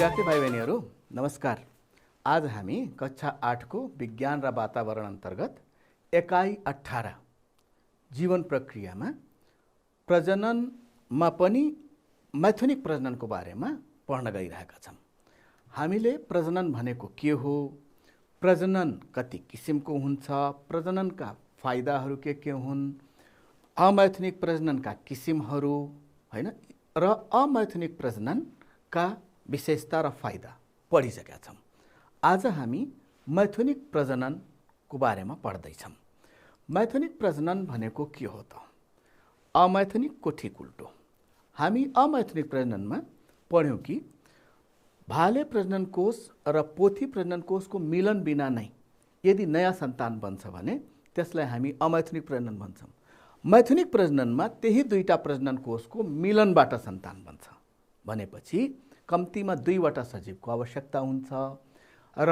विद्यार्थी भाइ बहिनीहरू नमस्कार। आज हामी कक्षा 8 को विज्ञान र वातावरण अन्तर्गत एकाइ 18 जीवन प्रक्रियामा प्रजननमा पनि मैथुनिक प्रजननको बारेमा पढ्न गइरहेका छौँ। हामीले प्रजनन भनेको के हो, प्रजनन कति किसिमको हुन्छ, प्रजननका फाइदाहरू के हुन्, अमैथुनिक प्रजननका किसिमहरू हैन र अमैथुनिक प्रजननका विशेषता र फाइदा पढिसकेका छौँ। आज हामी मैथुनिक प्रजननको बारेमा पढ्दैछौँ। मैथुनिक प्रजनन भनेको के हो त? अमैथुनिकको ठिक उल्टो। हामी अमैथुनिक प्रजननमा पढ्यौँ कि भाले प्रजनन कोष र पोथी प्रजनन कोषको मिलन बिना नै यदि नयाँ सन्तान बन्छ भने त्यसलाई हामी अमैथुनिक प्रजनन भन्छौँ। मैथुनिक प्रजननमा त्यही दुईटा प्रजनन कोषको मिलनबाट सन्तान बन्छ भनेपछि कम्तीमा 2वटा सजीवको आवश्यकता हुन्छ र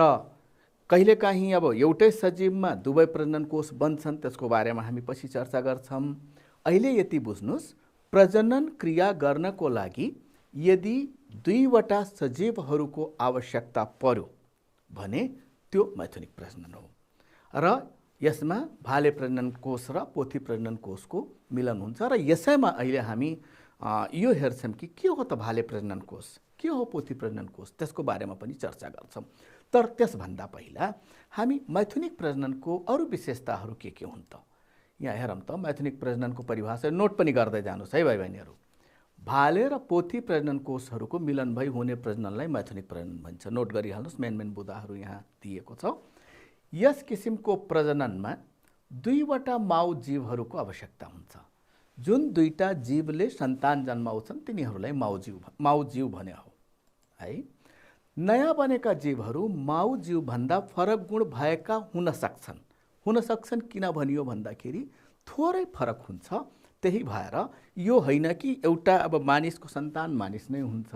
कहिलेकाहीँ अब एउटै सजीवमा दुवै प्रजनन कोष बन्छन्, त्यसको बारेमा हामी पछि चर्चा गर्छौँ। अहिले यति बुझ्नुस्, प्रजनन क्रिया गर्नको लागि यदि 2वटा सजीवहरूको आवश्यकता पर्यो भने त्यो मैथुनिक प्रजनन हो र यसमा भाले प्रजनन कोष र पोथी प्रजनन कोषको मिलन हुन्छ र यसैमा अहिले हामी यो हेर्छौँ कि के हो त भाले प्रजनन कोष, के हो पोथी प्रजनन कोष, त्यसको बारेमा पनि चर्चा गर्छौँ। तर त्यसभन्दा पहिला हामी मैथुनिक प्रजननको अरू विशेषताहरू के हुन् त यहाँ हेरौँ त। मैथुनिक प्रजननको परिभाषा नोट पनि गर्दै जानुहोस् है भाइ बहिनीहरू। भाले र पोथी प्रजनन कोषहरूको मिलन भई हुने प्रजननलाई मैथुनिक प्रजनन भन्छ। नोट गरिहाल्नुहोस्, मेन बुदाहरू यहाँ दिएको छ। यस किसिमको प्रजननमा 2वटा माउ जीवहरूको आवश्यकता हुन्छ। जुन 2टा जीवले सन्तान जन्माउँछन् तिनीहरूलाई माउ जीव भने हो है। नयाँ बनेका जीवहरू माउ जीवभन्दा फरक गुण भएका हुन सक्छन् किन भनियो भन्दाखेरि थोरै फरक हुन्छ। त्यही भएर यो होइन कि एउटा अब मानिसको सन्तान मानिस नै हुन्छ,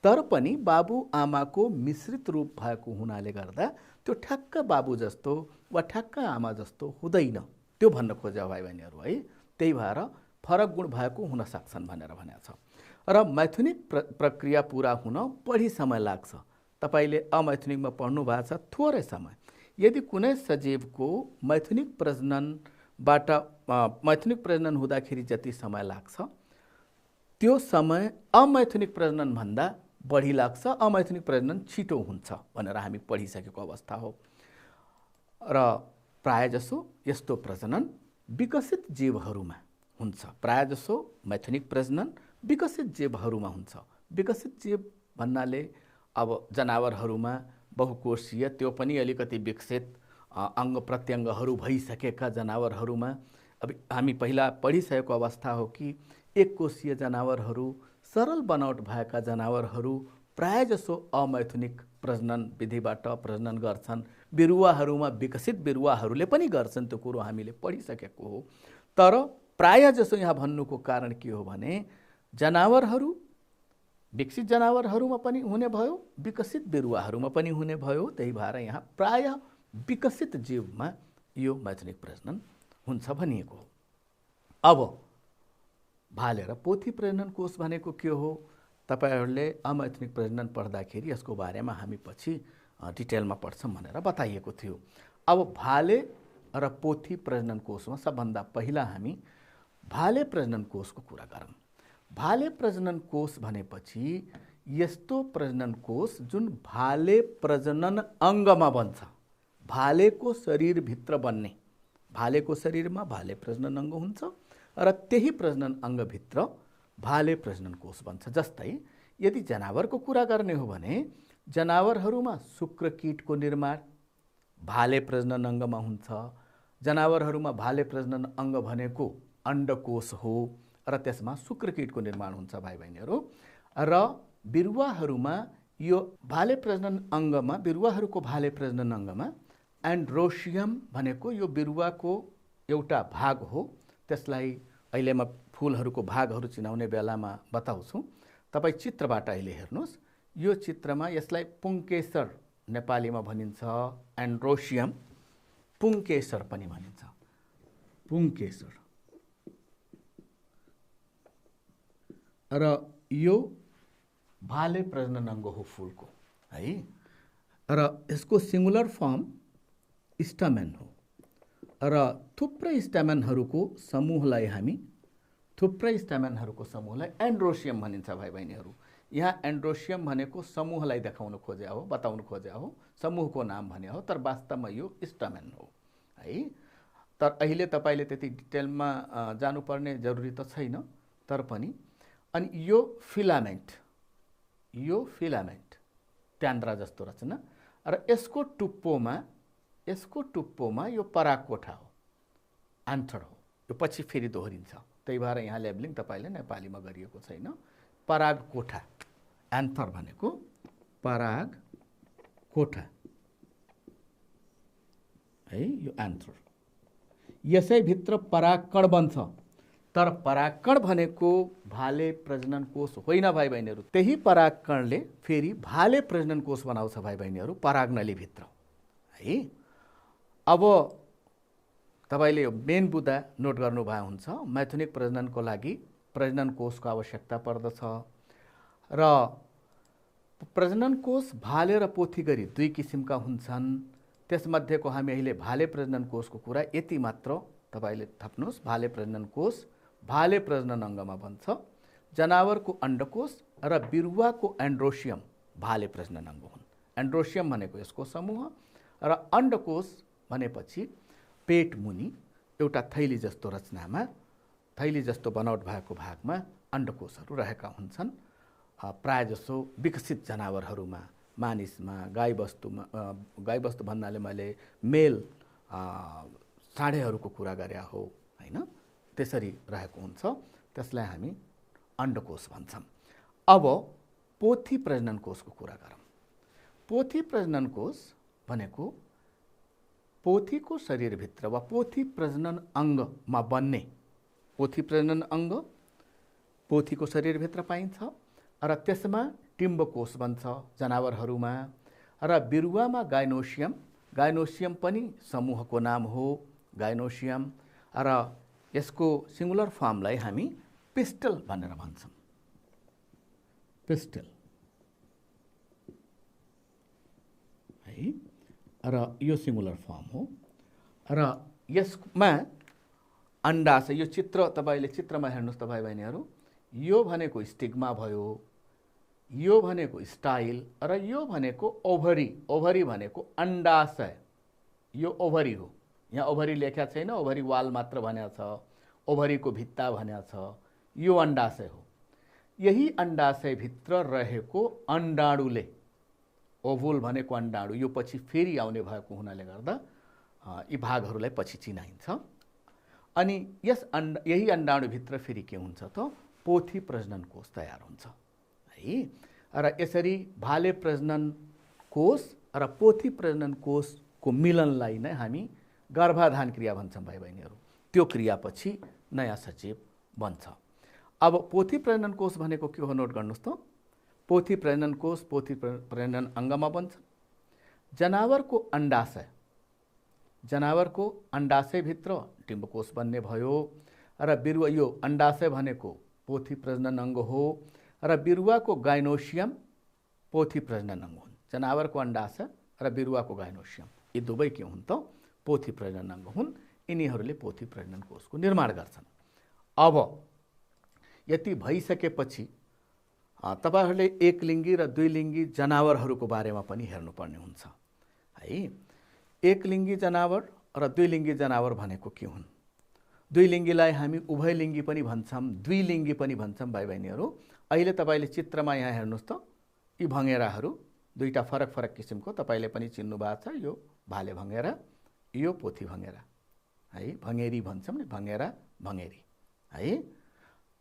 तर पनि बाबु आमाको मिश्रित रूप भएको हुनाले गर्दा त्यो ठ्याक्क बाबु जस्तो वा ठ्याक्क आमा जस्तो हुँदैन, त्यो भन्न खोजे भाइ बहिनीहरू है। त्यही भएर फरक गुण भएको हुन सक्छन् भनेर भनेको छ। र मैथुनिक प्रक्रिया पुरा हुन बढी समय लाग्छ। तपाईले अमैथुनिकमा पढ्नु भएको छ थोरै समय। यदि कुनै सजीवको मैथुनिक प्रजनन हुँदाखेरि जति समय लाग्छ त्यो समय अमैथुनिक प्रजनन भन्दा बढी लाग्छ। अमैथुनिक प्रजनन छिटो हुन्छ भनेर हामी पढिसकेको अवस्था हो र प्रायजसो यस्तो प्रजनन विकसित जीवहरूमा हुन्छ। प्रायजसो मैथुनिक प्रजनन विकसित जीवहरूमा हुन्छ। विकसित जीव भन्नाले अब जनावरहरूमा बहुकोषीय, त्यो पनि अलिकति विकसित अङ्ग प्रत्यङ्गहरू भइसकेका जनावरहरूमा। अब हामी पहिला पढिसकेको अवस्था हो कि एक कोषीय जनावरहरू, सरल बनावट भएका जनावरहरू प्रायजसो अमैथुनिक प्रजनन विधिबाट प्रजनन गर्छन्। बिरुवाहरूमा विकसित बिरुवाहरूले पनि गर्छन्, त्यो कुरो हामीले पढिसकेको हो। तर प्रायजसो यहाँ भन्नुको कारण के हो भने जनावरहरू विकसित जनावरहरूमा पनि हुने भयो, विकसित बिरुवाहरूमा पनि हुने भयो। त्यही भएर यहाँ प्राय विकसित जीवमा यो मैथुनिक प्रजनन हुन्छ भनिएको हो। अब भाले र पोथी प्रजनन कोष भनेको के हो? तपाईहरूले अमैथुनिक प्रजनन पढ्दाखेरि यसको बारेमा हामी पछि डिटेलमा पढ्छौँ भनेर बताइएको थियो। अब भाले र पोथी प्रजनन कोषमा सबभन्दा पहिला हामी भाले प्रजनन कोषको कुरा गरौँ। भाले प्रजनन कोष भनेपछि यस्तो प्रजनन कोष जुन भाले प्रजनन अङ्गमा बन्छ, भालेको शरीरभित्र बन्ने। भालेको शरीरमा भाले प्रजनन अङ्ग हुन्छ र त्यही प्रजनन अङ्गभित्र भाले प्रजनन कोष बन्छ। जस्तै यदि जनावरको कुरा गर्ने हो भने जनावरहरूमा शुक्रकीटको निर्माण भाले प्रजनन अङ्गमा हुन्छ। जनावरहरूमा भाले प्रजनन अङ्ग भनेको अण्डकोष हो र त्यसमा शुक्रकीटको निर्माण हुन्छ भाइ बहिनीहरू। र बिरुवाहरूमा यो भाले प्रजनन अङ्गमा, बिरुवाहरूको भाले प्रजनन अङ्गमा एन्ड्रोसियम भनेको यो बिरुवाको एउटा भाग हो। त्यसलाई अहिले म फुलहरूको भागहरू चिनाउने बेलामा बताउँछु। तपाईँ चित्रबाट अहिले हेर्नुहोस्। यो चित्रमा यसलाई पुङ्केसर नेपालीमा भनिन्छ, एन्ड्रोसियम पुङ्केसर पनि भनिन्छ। पुङ्केसर र यो भाले प्रजनन अङ्ग हो फुलको है। र यसको सिङ्गुलर फर्म स्टामेन हो र थुप्रै स्टामेनहरूको समूहलाई एन्ड्रोसियम भनिन्छ भाइ बहिनीहरू। यहाँ एन्ड्रोसियम भनेको समूहलाई देखाउन खोज्या हो, बताउन खोज्या हो, समूहको नाम भने हो, तर वास्तवमा यो स्टामेन हो है। तर अहिले तपाईँले त्यति डिटेलमा जानुपर्ने जरुरी त छैन, तर पनि। अनि यो फिलामेन्ट ट्यान्द्रा जस्तो रचना र यसको टुप्पोमा यो परागकोठा हो, एन्थर हो। यो पछि फेरि दोहोरिन्छ, त्यही भएर यहाँ लेबलिङ तपाईँले नेपालीमा गरिएको छैन। परागकोठा, एन्थर भनेको परागकोठा है, यो एन्थर। यसैभित्र परागकण बन्छ, तर परागकण भनेको भाले प्रजनन कोष होइन भाइ बहिनीहरू। त्यही परागकणले फेरि भाले प्रजनन कोष बनाउँछ भाइ बहिनीहरू, परागनलीभित्र है। अब तपाईले यो मेन बुदा नोट गर्नुभएको हुन्छ। मैथुनिक प्रजननको लागि प्रजनन कोषको आवश्यकता पर्दछ र प्रजनन कोष भाले र पोथी गरी दुई किसिमका हुन्छन्। त्यसमध्येको हामी अहिले भाले प्रजनन कोषको कुरा यति मात्र तपाईले थप्नुहोस्। भाले प्रजनन कोष भाले प्रजनन अङ्गमा बन्छ। जनावरको अण्डकोष र बिरुवाको एन्ड्रोसियम भाले प्रजनन अङ्ग हुन्। एन्ड्रोसियम भनेको यसको समूह र अण्डकोष भनेपछि पेट मुनि एउटा थैली जस्तो रचनामा, थैली जस्तो बनावट भएको भागमा अण्डकोषहरू रहेका हुन्छन्। प्रायजसो विकसित जनावरहरूमा, मानिसमा, गाईबस्तु भन्नाले मैले मेल साँढेहरूको कुरा गरे हो हैन, त्यसरी रहेको हुन्छ। त्यसलाई हामी अण्डकोष भन्छौँ। अब पोथी प्रजनन कोषको कुरा गरौँ। पोथी प्रजनन कोष भनेको पोथीको शरीरभित्र वा पोथी प्रजनन अङ्गमा बन्ने, पोथी प्रजनन अङ्ग पोथीको शरीरभित्र पाइन्छ र त्यसमा डिम्बकोष बन्छ जनावरहरूमा र बिरुवामा गाइनोसियम पनि समूहको नाम हो, गाइनोसियम। र यसको सिङ्गुलर फर्मलाई हामी पिस्टल भनेर भन्छौँ, पिस्टल है। र यो सिङ्गुलर फर्म हो र यसमा अण्डाशय, यो चित्र तपाईले चित्रमा हेर्नुस् त भाइ बहिनीहरू। यो भनेको स्टिग्मा भयो, यो भनेको स्टाइल र यो भनेको ओभरी। ओभरी भनेको अण्डाशय, यो ओभरी हो। यहाँ ओभरी लेख्या छैन, ओभरी वाल मात्र भनेको छ, ओभरीको भित्ता भनेको छ। यो अण्डाशय हो। यही अण्डाशयभित्र रहेको अण्डाणुले, ओभुल भनेको अण्डाणु, यो पछि फेरि आउने भएको हुनाले गर्दा यी भागहरूलाई पछि चिनाइन्छ। अनि यही अण्डाणुभित्र फेरि के हुन्छ त पोथी प्रजनन कोष तयार हुन्छ है। र यसरी भाले प्रजनन कोष र पोथी प्रजनन कोषको मिलनलाई नै हामी गर्भाधान क्रिया भन्छौँ भाइ बहिनीहरू। त्यो क्रियापछि नयाँ सजीव बन्छ। अब पोथी प्रजनन कोष भनेको के हो नोट गर्नुहोस् त। पोथी प्रजनन कोष पोथी प्रजनन अङ्गमा बन्छ। जनावरको अण्डाशयभित्र डिम्बकोष बन्ने भयो र बिरुवा, यो अण्डाशय भनेको पोथी प्रजनन अङ्ग हो र बिरुवाको गाइनोसियम पोथी प्रजनन अङ्ग हुन्। जनावरको अण्डाशय र बिरुवाको गाइनोसियम यी दुवै के हुन् त पोथी प्रजनन अङ्ग हुन्। यिनीहरूले पोथी प्रजनन कोषको निर्माण गर्छन्। अब यति भइसकेपछि तपाईहरूले एकलिङ्गी र दुईलिङ्गी जनावरहरूको बारेमा पनि हेर्नुपर्ने हुन्छ है। एकलिङ्गी जनावर र दुईलिङ्गी जनावर भनेको के हुन्? दुईलिङ्गीलाई हामी उभयलिङ्गी पनि भन्छौँ, द्विलिङ्गी पनि भन्छौँ भाइ बहिनीहरू। अहिले तपाईले चित्रमा यहाँ हेर्नुहोस् त, यी भँगेराहरू दुईटा फरक फरक किसिमको तपाईले पनि चिन्नु भएको छ। यो भाले भँगेरा, यो पोथी भँगेरा है। भँगेरी भन्छौँ नि, भँगेरा भँगेरी है,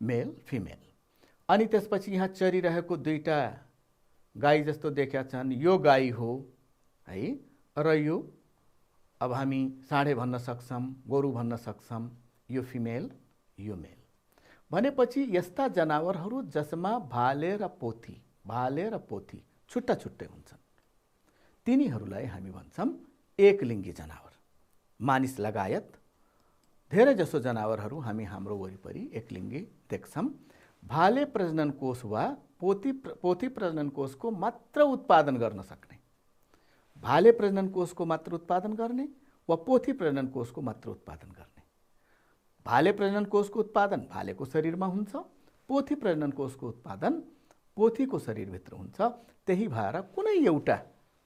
मेल फिमेल। अनि त्यसपछि यहाँ चरिरहेको दुईटा गाई जस्तो देखिया छन्, यो गाई हो है र यो अब हामी साँढे भन्न सक्छौँ, गोरु भन्न सक्छौँ। यो फिमेल, यो मेल भनेपछि यस्ता जनावरहरू जसमा भाले र पोथी छुट्टा छुट्टै हुन्छन्, तिनीहरूलाई हामी भन्छौँ एकलिङ्गी जनावर। मानिस लगायत धेरै जसो जनावरहरू हामी हाम्रो वरिपरि एकलिङ्गी देख्छौँ। भाले प्रजनन कोष वा पोथी प्रजनन कोषको मात्र उत्पादन गर्न सक्ने, भाले प्रजनन कोषको मात्र उत्पादन गर्ने वा पोथी प्रजनन कोषको मात्र उत्पादन गर्ने। भाले प्रजनन कोषको उत्पादन भालेको शरीरमा हुन्छ, पोथी प्रजनन कोषको उत्पादन पोथीको शरीरभित्र हुन्छ। त्यही भएर कुनै एउटा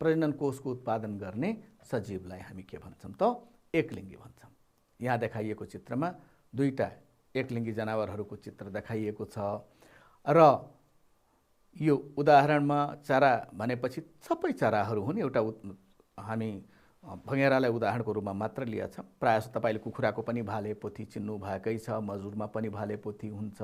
प्रजनन कोषको उत्पादन गर्ने सजीवलाई हामी के भन्छौँ त? एकलिङ्गी भन्छौँ। यहाँ देखाइएको चित्रमा दुईटा एकलिङ्गी जनावरहरूको चित्र देखाइएको छ र यो उदाहरणमा चरा भनेपछि सबै चराहरू हुन्। एउटा हामी भँगेरालाई उदाहरणको रूपमा मात्र लिएका छौँ। प्रायः तपाईँले कुखुराको पनि भाले पोथी चिन्नु भएकै छ, मजुरमा पनि भाले पोथी हुन्छ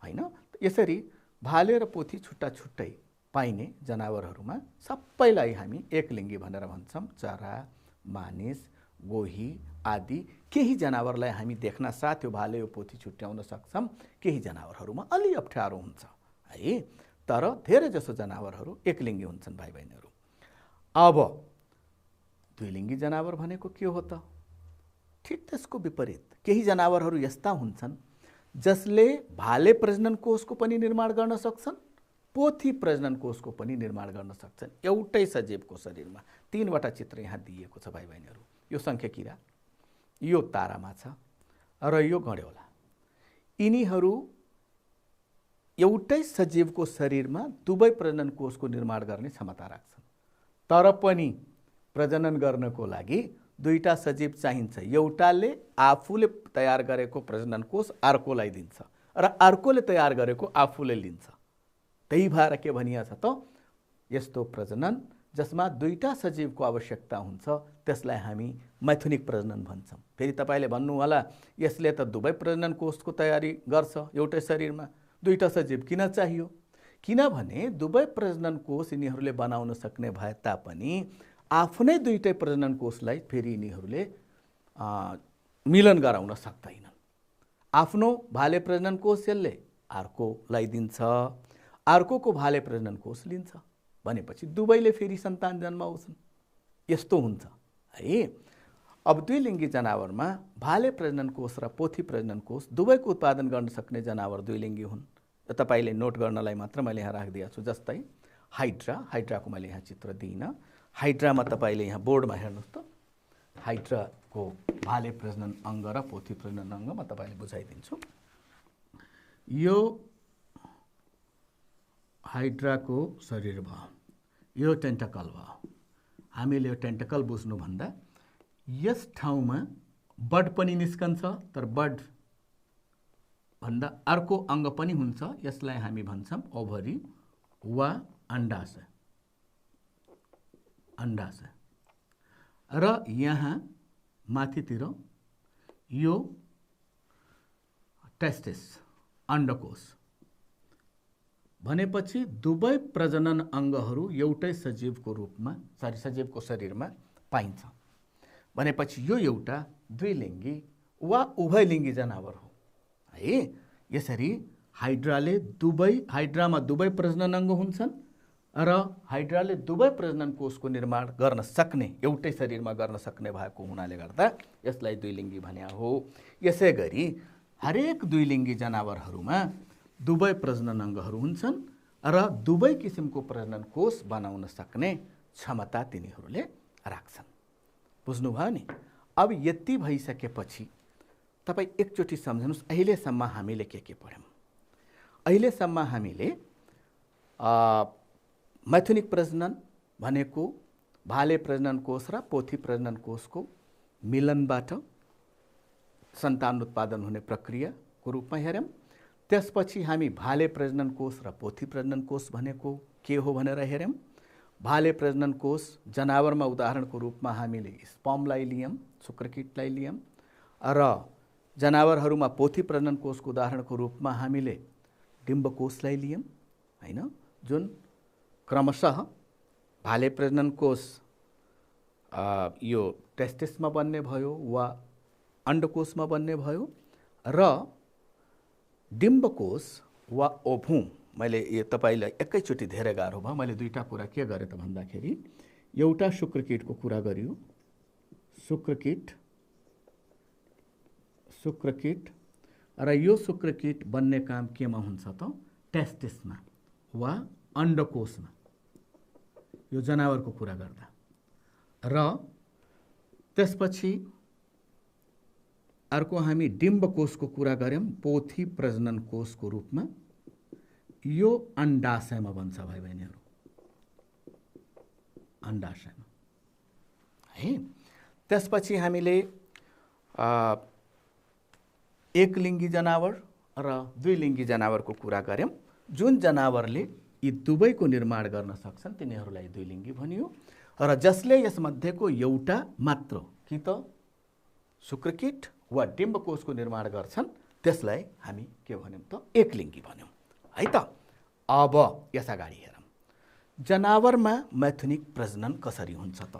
हैन। यसरी भाले र पोथी छुट्टा छुट्टै पाइने जनावरहरूमा सबैलाई हामी एकलिङ्गी भनेर भन्छौँ। चरा, मानिस, गोही आदि केही जनावरलाई हामी देख्न साथ यो भाले यो पोथी छुट्याउन सक्छौँ, केही जनावरहरूमा अलि अप्ठ्यारो हुन्छ है। तर धेरैजसो जनावरहरू एकलिङ्गी हुन्छन् भाइ बहिनीहरू। अब दुईलिङ्गी जनावर भनेको के हो त? ठिक त्यसको विपरीत केही जनावरहरू यस्ता हुन्छन् जसले भाले प्रजनन कोषको पनि निर्माण गर्न सक्छन्, पोथी प्रजनन कोषको पनि निर्माण गर्न सक्छन् एउटै सजीवको शरीरमा। तीनवटा चित्र यहाँ दिइएको छ भाइ बहिनीहरू। यो शङ्खेकिरा, यो तारा माछा र यो गड्यौला, यिनीहरू एउटै सजीवको शरीरमा दुवै प्रजनन कोषको निर्माण गर्ने क्षमता राख्छन्। तर पनि प्रजनन गर्नको लागि दुईटा सजीव चाहिन्छ। एउटाले आफूले तयार गरेको प्रजनन कोष अर्कोलाई दिन्छ र अर्कोले तयार गरेको आफूले लिन्छ। त्यही भएर के भनिएको छ त? यस्तो प्रजनन जसमा दुईटा सजीवको आवश्यकता हुन्छ त्यसलाई हामी मैथुनिक प्रजनन भन्छौँ। फेरि तपाईँले भन्नु होला यसले त दुवै प्रजनन कोषको तयारी गर्छ एउटै शरीरमा, दुईटा सजीव किन चाहियो? किनभने दुवै प्रजनन कोष यिनीहरूले बनाउन सक्ने भए तापनि आफ्नै दुईटै प्रजनन कोषलाई फेरि यिनीहरूले मिलन गराउन सक्दैनन्। आफ्नो भाले प्रजनन कोष यसले अर्कोलाई दिन्छ, अर्कोको भाले प्रजनन कोष लिन्छ भनेपछि दुवैले फेरि सन्तान जन्माउँछन्। यस्तो हुन्छ है। अब दुईलिङ्गी जनावरमा भाले प्रजनन कोष र पोथी प्रजनन कोष दुवैको उत्पादन गर्न सक्ने जनावर दुईलिङ्गी हुन्। तपाईँले नोट गर्नलाई मात्र मैले यहाँ राखिदिएको छु। जस्तै हाइड्राको मैले यहाँ चित्र दिइनँ। हाइड्रामा तपाईँले यहाँ बोर्डमा हेर्नुहोस् त, हाइड्राको भाले प्रजनन अङ्ग र पोथी प्रजनन अङ्ग म तपाईँले बुझाइदिन्छु। यो हाइड्राको शरीर भयो, यो टेन्टकल भयो। हामीले यो टेन्टकल बुझ्नुभन्दा यस ठाउँमा बड पनि निस्कन्छ, तर बड भन्दा अर्को अङ्ग पनि हुन्छ। यसलाई हामी भन्छौँ ओभरी वा अण्डाशय। र यहाँ माथितिर यो टेस्टिस अण्डकोश भनेपछि दुवै प्रजनन अङ्गहरू एउटै सजीवको शरीरमा पाइन्छ भनेपछि यो एउटा द्विलिङ्गी वा उभयलिङ्गी जनावर हो है। यसरी हाइड्रामा दुवै प्रजनन अङ्ग हुन्छन् र हाइड्राले दुवै प्रजनन कोषको निर्माण गर्न सक्ने, एउटै शरीरमा गर्न सक्ने भएको हुनाले गर्दा यसलाई द्विलिङ्गी भन्या हो। यसै गरी हरेक दुईलिङ्गी जनावरहरूमा दुवै प्रजनन अङ्गहरू हुन्छन् र दुवै किसिमको प्रजनन कोष बनाउन सक्ने क्षमता तिनीहरूले राख्छन्। बुझ्नुभयो नि? अब यति भइसकेपछि तपाईँ एकचोटि सम्झनुहोस् अहिलेसम्म हामीले के पढ्यौँ। अहिलेसम्म हामीले मैथुनिक प्रजनन भनेको भाले प्रजनन कोष र पोथी प्रजनन कोषको मिलनबाट सन्तान उत्पादन हुने प्रक्रियाको रूपमा हेर्यौँ। त्यसपछि हामी भाले प्रजनन कोष र पोथी प्रजनन कोष भनेको के हो भनेर हेर्यौँ। भाले प्रजनन कोष जनावरमा उदाहरणको रूपमा हामीले स्पर्मलाई लियौँ, शुक्रकीटलाई लियौँ र जनावरहरूमा पोथी प्रजनन कोषको उदाहरणको रूपमा हामीले डिम्बकोषलाई लियौँ हैन, जुन क्रमशः भाले प्रजनन कोष यो टेस्टिसमा बन्ने भयो वा अण्डकोषमा बन्ने भयो र डिम्बकोष वा ओभौँ। मैले यो तपाईँलाई एकैचोटि धेरै गाह्रो भयो। मैले दुईवटा कुरा के गरेँ त भन्दाखेरि एउटा शुक्रकीटको कुरा गरियो, शुक्रकीट र यो शुक्रकीट बन्ने काम केमा हुन्छ त? टेस्टिसमा वा अण्डकोशमा, यो जनावरको कुरा गर्दा। र त्यसपछि अर्को हामी डिम्बकोशको कुरा गऱ्यौँ, पोथी प्रजनन कोषको रूपमा। यो अण्डाशयमा बन्छ भाइ बहिनीहरू, अण्डाशयमा है। त्यसपछि हामीले एकलिङ्गी जनावर र दुईलिङ्गी जनावरको कुरा गऱ्यौँ। जुन जनावरले यी दुवैको निर्माण गर्न सक्छन् तिनीहरूलाई दुईलिङ्गी भनियो, र जसले यसमध्येको एउटा मात्र कि त शुक्रकीट वा डिम्बकोशको निर्माण गर्छन् त्यसलाई हामी के भन्यौँ त एकलिङ्गी भन्यौँ है त। अब यस अगाडि हेरौँ जनावरमा मैथुनिक प्रजनन कसरी हुन्छ त।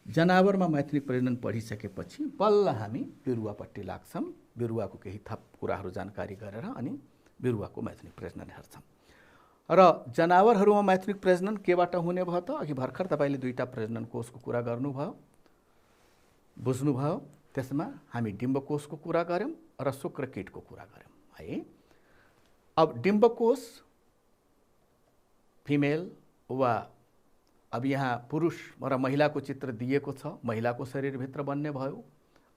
जनावरमा मैथुनिक प्रजनन पढिसकेपछि बल्ल हामी बिरुवापट्टि लाग्छौँ, बिरुवाको केही थप कुराहरू जानकारी गरेर अनि बिरुवाको मैथुनिक प्रजनन हेर्छौँ। र जनावरहरूमा मैथुनिक प्रजनन केबाट हुने भयो त? अघि भर्खर तपाईँले दुईटा प्रजनन कोषको कुरा गर्नुभयो, बुझ्नुभयो। त्यसमा हामी डिम्बकोशको कुरा गऱ्यौँ र शुक्रकीटको कुरा गऱ्यौँ है। अब डिम्बकोश फिमेल वा अब यहाँ पुरुष र महिलाको चित्र दिएको छ, महिलाको शरीरभित्र बन्ने भयो।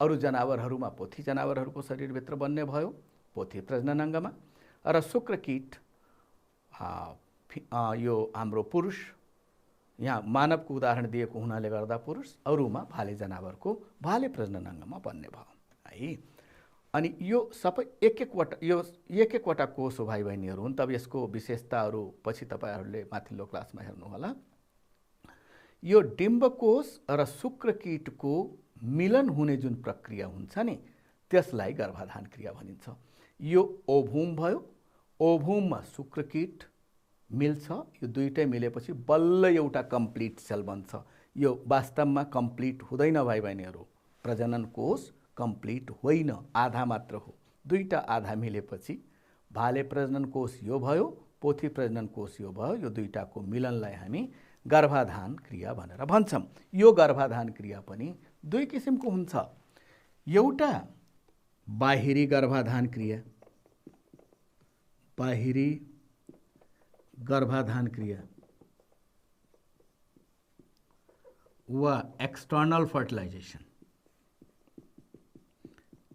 अरू जनावरहरूमा पोथी जनावरहरूको शरीरभित्र बन्ने भयो पोथी प्रजनन अङ्गमा। र शुक्रकीट यो हाम्रो पुरुष, यहाँ मानवको उदाहरण दिएको हुनाले गर्दा पुरुष, अरूमा भाले जनावरको भाले प्रजनन अङ्गमा बन्ने भयो है। अनि यो सबै एक एकवटा कोष हो भाइ बहिनीहरू हुन्। तब यसको विशेषताहरू पछि तपाईँहरूले माथिल्लो क्लासमा हेर्नुहोला। यो डिम्बकोश र शुक्रकीटको मिलन हुने जुन प्रक्रिया हुन्छ नि त्यसलाई गर्भाधान क्रिया भनिन्छ। यो ओभुम भयो, ओभुममा शुक्रकीट मिल्छ, यो दुईटै मिलेपछि बल्ल एउटा कम्प्लिट सेल बन्छ। यो वास्तवमा कम्प्लिट हुँदैन भाइ बहिनीहरू, प्रजनन कोष कम्प्लिट होइन, आधा मात्र हो। दुईटा आधा मिलेपछि भाले प्रजनन कोष यो भयो, पोथी प्रजनन कोष यो भयो। यो दुईटाको मिलनलाई हामी गर्भाधान क्रिया भनेर भन्छौँ। यो गर्भाधान क्रिया पनि दुई किसिमको हुन्छ। एउटा बाहिरी गर्भाधान क्रिया, बाहिरी गर्भाधान क्रिया वा एक्सटर्नल फर्टिलाइजेसन,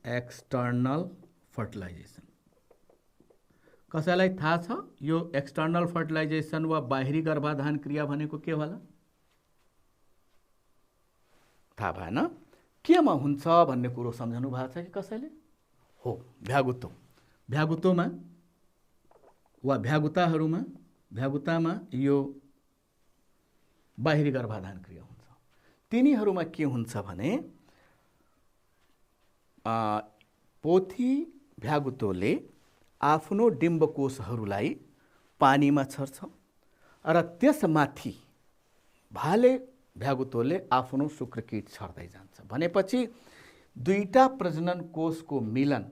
एक्सटर्नल फर्टिलाइजेसन। कसैलाई थाहा छ यो एक्सटर्नल फर्टिलाइजेसन वा बाहिरी गर्भाधान क्रिया भनेको के होला? थाहा भएन? केमा हुन्छ भन्ने कुरो सम्झनु भएको छ कि कसैले? हो, भ्यागुतो। भ्यागुतोमा वा भ्यागुतामा यो बाहिरी गर्भाधान क्रिया हुन्छ। तिनीहरूमा के हुन्छ भने पोथी भ्यागुतोले आफ्नो डिम्बकोशहरूलाई पानीमा छर्छ र त्यसमाथि भाले भ्यागुतोले आफ्नो शुक्रकीट छर्दै जान्छ। भनेपछि दुईटा प्रजनन कोषको मिलन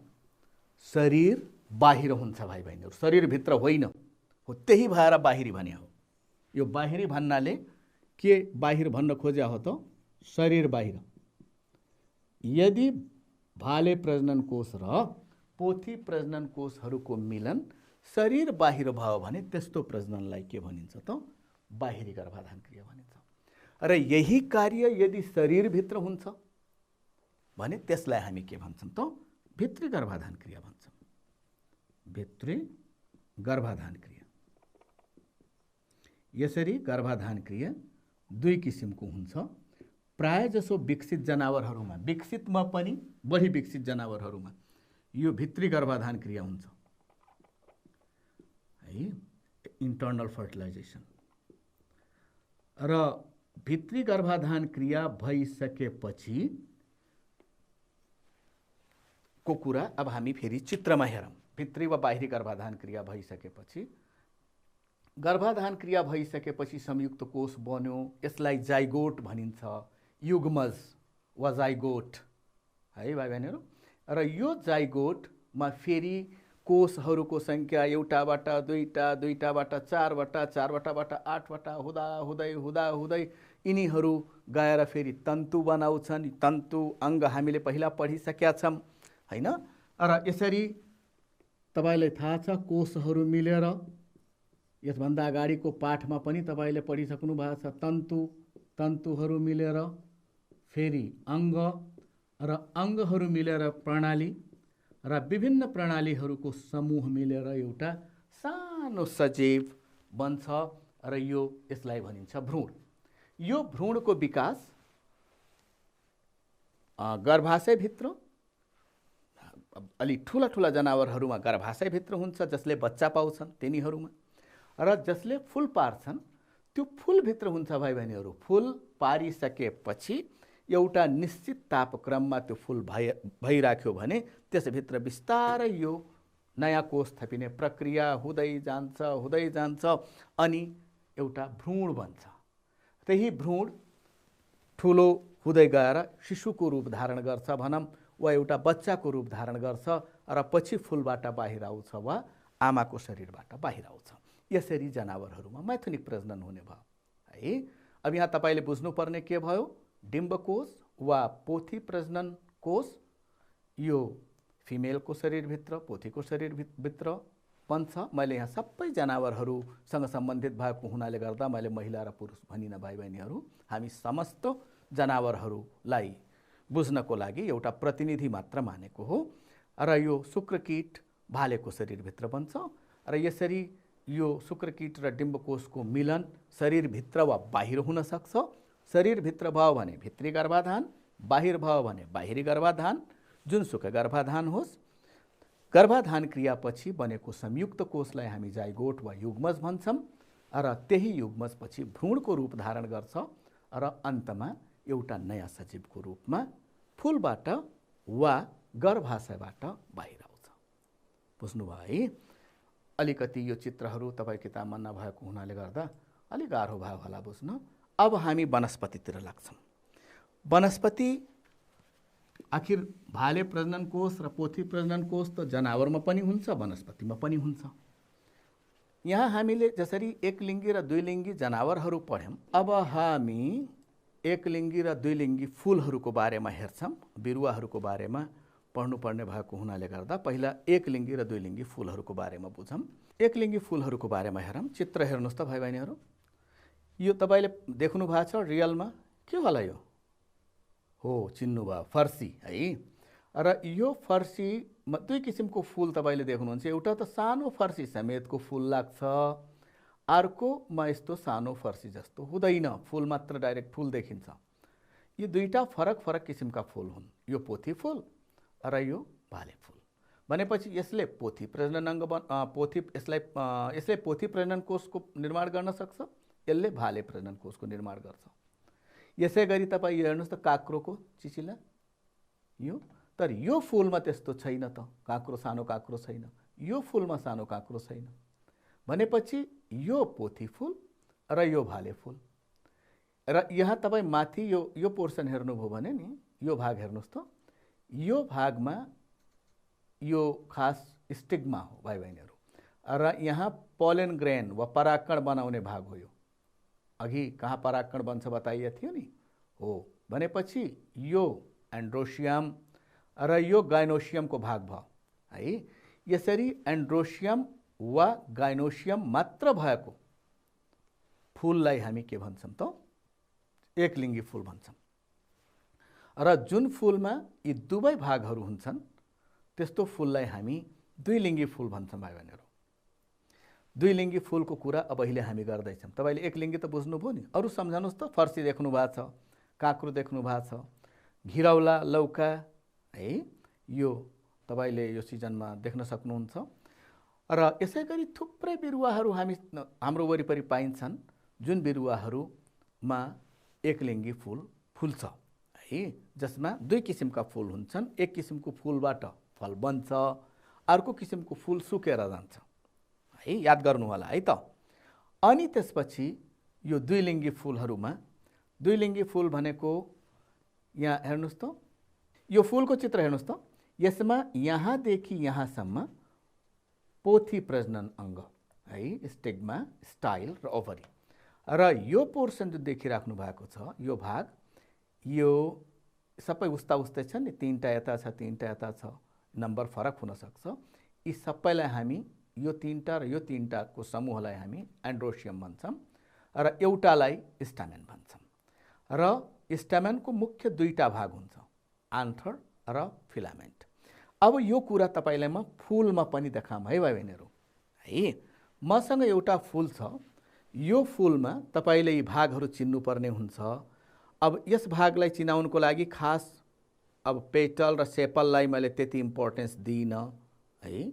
शरीर बाहिर हुन्छ भाइ बहिनीहरू, शरीरभित्र होइन हो। त्यही भएर बाहिरी भने हो। यो बाहिरी भन्नाले के बाहिर भन्न खोज्या हो त? शरीर बाहिर। यदि भाले प्रजनन कोष र पोथी प्रजनन कोषहरूको मिलन शरीर बाहिर भयो भने त्यस्तो प्रजननलाई के भनिन्छ त? बाहिरी गर्भाधान क्रिया भनिन्छ। र यही कार्य यदि शरीरभित्र हुन्छ भने त्यसलाई हामी के भन्छौँ त? भित्री गर्भाधान क्रिया भन्छौँ। भित्री गर्भाधान क्रिया। यसरी गर्भाधान क्रिया दुई किसिमको हुन्छ। प्राय जसो विकसित जनावरहरूमा, विकसितमा पनि बढी विकसित जनावरहरूमा यो भित्री गर्भाधान क्रिया हुन्छ है, इन्टर्नल फर्टिलाइजेसन। र भित्री गर्भाधान क्रिया भइसकेपछि को कुरा अब हामी फेरि चित्रमा हेरौँ। भित्री वा बाहिरी गर्भाधान क्रिया भइसकेपछि, गर्भाधान क्रिया भइसकेपछि संयुक्त कोष बन्यो, यसलाई जाइगोट भनिन्छ, युग्मज वा जाइगोट है भाइ बहिनीहरू। र यो जाइगोटमा फेरि कोषहरूको सङ्ख्या एउटाबाट दुईटा, दुईटाबाट चारवटा, चारवटाबाट आठवटा हुँदा हुँदै यिनीहरू गएर फेरि तन्तु बनाउँछन्। तन्तु अङ्ग हामीले पहिला पढिसकेका छौँ हैन। र यसरी तपाईँलाई थाहा छ कोषहरू मिलेर यसभन्दा अगाडिको पाठमा पनि तपाईँले पढिसक्नु भएको छ। तन्तुहरू मिलेर फेरि अङ्ग र अङ्गहरू मिलेर प्रणाली र विभिन्न प्रणालीहरूको समूह मिलेर एउटा सानो सजीव बन्छ र यसलाई भनिन्छ भ्रूण। यो भ्रूणको विकास गर्भाशयभित्र अलि ठुला ठुला जनावरहरूमा गर्भाशयभित्र हुन्छ, जसले बच्चा पाउँछन् तिनीहरूमा, र जसले फुल पार्छन् त्यो फुलभित्र हुन्छ भाइ बहिनीहरू। फुल पारिसकेपछि एउटा निश्चित तापक्रममा त्यो फुल भइराख्यो भने त्यसभित्र बिस्तारै यो नयाँ कोष थपिने प्रक्रिया हुँदै जान्छ अनि एउटा भ्रूण बन्छ। त्यही भ्रूण ठुलो हुँदै गएर शिशुको रूप धारण गर्छ भनौँ, वा एउटा बच्चाको रूप धारण गर्छ र पछि फुलबाट बाहिर आउँछ वा आमाको शरीरबाट बाहिर आउँछ। यसरी जनावरहरूमा मैथुनिक प्रजनन हुने भयो है। अब यहाँ तपाईँले बुझ्नुपर्ने के भयो, डिम्बकोश वा पोथी प्रजनन कोष यो फिमेलको शरीरभित्र, पोथीको शरीरभित्र बन्छ। मैले यहाँ सबै जनावरहरूसँग सम्बन्धित भएको हुनाले गर्दा मैले महिला र पुरुष भनिन भाइ बहिनीहरू, हामी समस्त जनावरहरूलाई बुझ्नको लागि एउटा प्रतिनिधि मात्र मानेको हो। र यो शुक्रकीट भालेको शरीरभित्र बन्छ र यसरी यो शुक्रकीट र डिम्बकोशको मिलन शरीरभित्र वा बाहिर हुन सक्छ। शरीरभित्र भयो भने भित्री गर्भाधान, बाहिर भयो भने बाहिरी गर्भाधान, जुनसुकै गर्भाधान होस्। गर्भाधान क्रियापछि बनेको संयुक्त कोषलाई हामी जाइगोट वा युग्मज भन्छौँ र त्यही युग्मज पछि भ्रूणको रूप धारण गर्छ र अन्तमा एउटा नयाँ सजीवको रूपमा फुलबाट वा गर्भाशयबाट बाहिर आउँछ। बुझ्नुभयो है? अलिकति यो चित्रहरू तपाईँ किताबमा नभएको हुनाले गर्दा अलि गाह्रो भयो होला बुझ्न। अब हामी वनस्पतितिर लाग्छौँ। वनस्पति आखिर भाले प्रजनन कोष र पोथी प्रजनन कोष त जनावरमा पनि हुन्छ, वनस्पतिमा पनि हुन्छ। यहाँ हामीले जसरी एकलिङ्गी र दुईलिङ्गी जनावरहरू पढ्यौँ, अब हामी एकलिङ्गी र दुईलिङ्गी फूलहरूको बारेमा हेर्छौँ। बिरुवाहरूको बारेमा पढ्नुपर्ने भएको हुनाले गर्दा पहिला एकलिङ्गी र दुईलिङ्गी फूलहरूको बारेमा बुझौँ। एकलिङ्गी फूलहरूको बारेमा हेरौँ। चित्र हेर्नुहोस् त भाइ बहिनीहरू, यो तपाईँले देख्नु भएको छ रियलमा के होला? यो हो, चिन्नुभयो, फर्सी है। र यो फर्सीमा दुई किसिमको फूल तपाईँले देख्नुहुन्छ। एउटा त सानो फर्सी समेतको फूल लाग्छ, अर्कोमा यस्तो सानो फर्सी जस्तो हुँदैन, फूल मात्र डाइरेक्ट फूल देखिन्छ। यो दुईटा फरक फरक किसिमका फूल हुन्, यो पोथी फूल र यो भाले फूल। भनेपछि यसले पोथी प्रजनन अङ्ग यसले पोथी प्रजनन कोषको निर्माण गर्न सक्छ, यसले भाले प्रजनन कोषको निर्माण गर्छ। यसै गरी तपाईँ हेर्नुहोस् त काँक्रोको चिचिला, यो तर यो फूलमा त्यस्तो छैन त, काँक्रो सानो काँक्रो छैन, यो फूलमा सानो काँक्रो छैन। भनेपछि यो पोथी फूल र यो भाले फूल। र यहाँ तपाईँ माथि यो पोर्सन हेर्नुभयो भने नि, यो भाग हेर्नुहोस् त, यो भागमा यो खास स्टिग्मा हो भाइ बहिनीहरू, र यहाँ पोलन ग्रेन वा परागकण बनाउने भाग हो। यो अघि कहाँ परागकण बन्छ बताइए थियो नि, हो। भनेपछि यो एन्ड्रोसियम र यो गाइनोसियमको भाग भयो है। यसरी एन्ड्रोसियम वा गाइनोसियम मात्र भएको फूललाई हामी के भन्छौँ त? एकलिङ्गी फूल भन्छौँ। र जुन फूलमा यी दुवै भागहरू हुन्छन् त्यस्तो फूललाई हामी दुईलिङ्गी फूल भन्छौँ भाइ बहिनीहरू। दुईलिङ्गी फूलको कुरा अब अहिले हामी गर्दैछौँ। तपाईँले एकलिङ्गी त बुझ्नुभयो नि, अरू सम्झाउनुहोस् त। फर्सी देख्नु भएको छ, काँक्रो देख्नु भएको छ, घिरौला, लौका है, यो तपाईँले यो सिजनमा देख्न सक्नुहुन्छ। र यसै गरी थुप्रै बिरुवाहरू हाम्रो वरिपरि पाइन्छन्, जुन बिरुवाहरूमा एकलिङ्गी फूल फुल्छ है, जसमा दुई किसिमका फूल हुन्छन्। एक किसिमको फूलबाट फल बन्छ, अर्को किसिमको फूल सुकेर जान्छ है, याद गर्नु होला है त। अनि त्यसपछि यो दुईलिङ्गी फूलहरूमा, दुईलिङ्गी फूल भनेको यहाँ हेर्नुहोस् त, यो फूलको चित्र हेर्नुहोस् त, यसमा यहाँदेखि यहाँसम्म पोथी प्रजनन अङ्ग है, स्टिग्मा, स्टाइल र ओभरी। र यो पोर्सन जो देखिराख्नु भएको छ, यो भाग, यो सबै उस्ता उस्तै छ नि, तीनटा यता छ, तीनटा यता छ, नम्बर फरक हुन सक्छ। यी सबैलाई हामी यो तीनटा र यो तीनटाको समूहलाई हामी एन्ड्रोसियम भन्छौँ र एउटालाई स्टामेन भन्छौँ। र स्टामेनको मुख्य दुईटा भाग हुन्छ, आन्थर र फिलामेन्ट। अब यो कुरा तपाईलाई म फुलमा पनि देखाऊँ है भाइ बहिनीहरू है। मसँग एउटा फुल छ, यो फुलमा तपाईले यी भागहरू चिन्नुपर्ने हुन्छ। अब यस भागलाई चिनाउनको लागि खास अब पेटल र सेपललाई मैले त्यति इम्पोर्टेन्स दिइनँ है।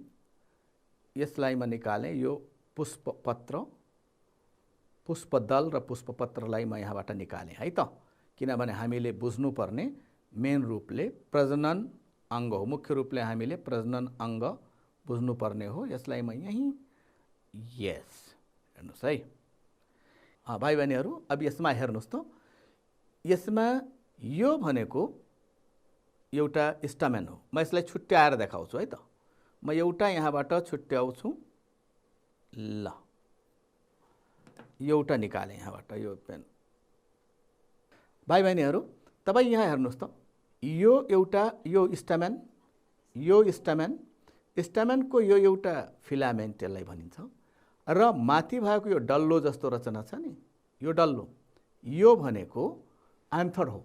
यसलाई म निकालेँ, यो पुष्पपत्र, पुष्पदल र पुष्पपत्रलाई म यहाँबाट निकालेँ है त, किनभने हामीले बुझ्नुपर्ने मेन रूपले प्रजनन अङ्ग हो, मुख्य रूपले हामीले प्रजनन अङ्ग बुझ्नुपर्ने हो। यसलाई म यहीँ यस हेर्नुहोस् है भाइ बहिनीहरू। अब यसमा हेर्नुहोस् त, यसमा यो भनेको एउटा स्टामेन हो। म यसलाई छुट्याएर देखाउँछु है त। म एउटा यहाँबाट छुट्याउँछु, ल एउटा निकालेँ यहाँबाट यो पेन। भाइ बहिनीहरू तपाईँ यहाँ हेर्नुहोस् त, यो एउटा यो स्टामेन, यो स्टामेन, स्टामेनको यो एउटा फिलामेन्ट यसलाई भनिन्छ र माथि भएको यो डल्लो जस्तो रचना छ नि, यो डल्लो, यो भनेको एन्थर हो।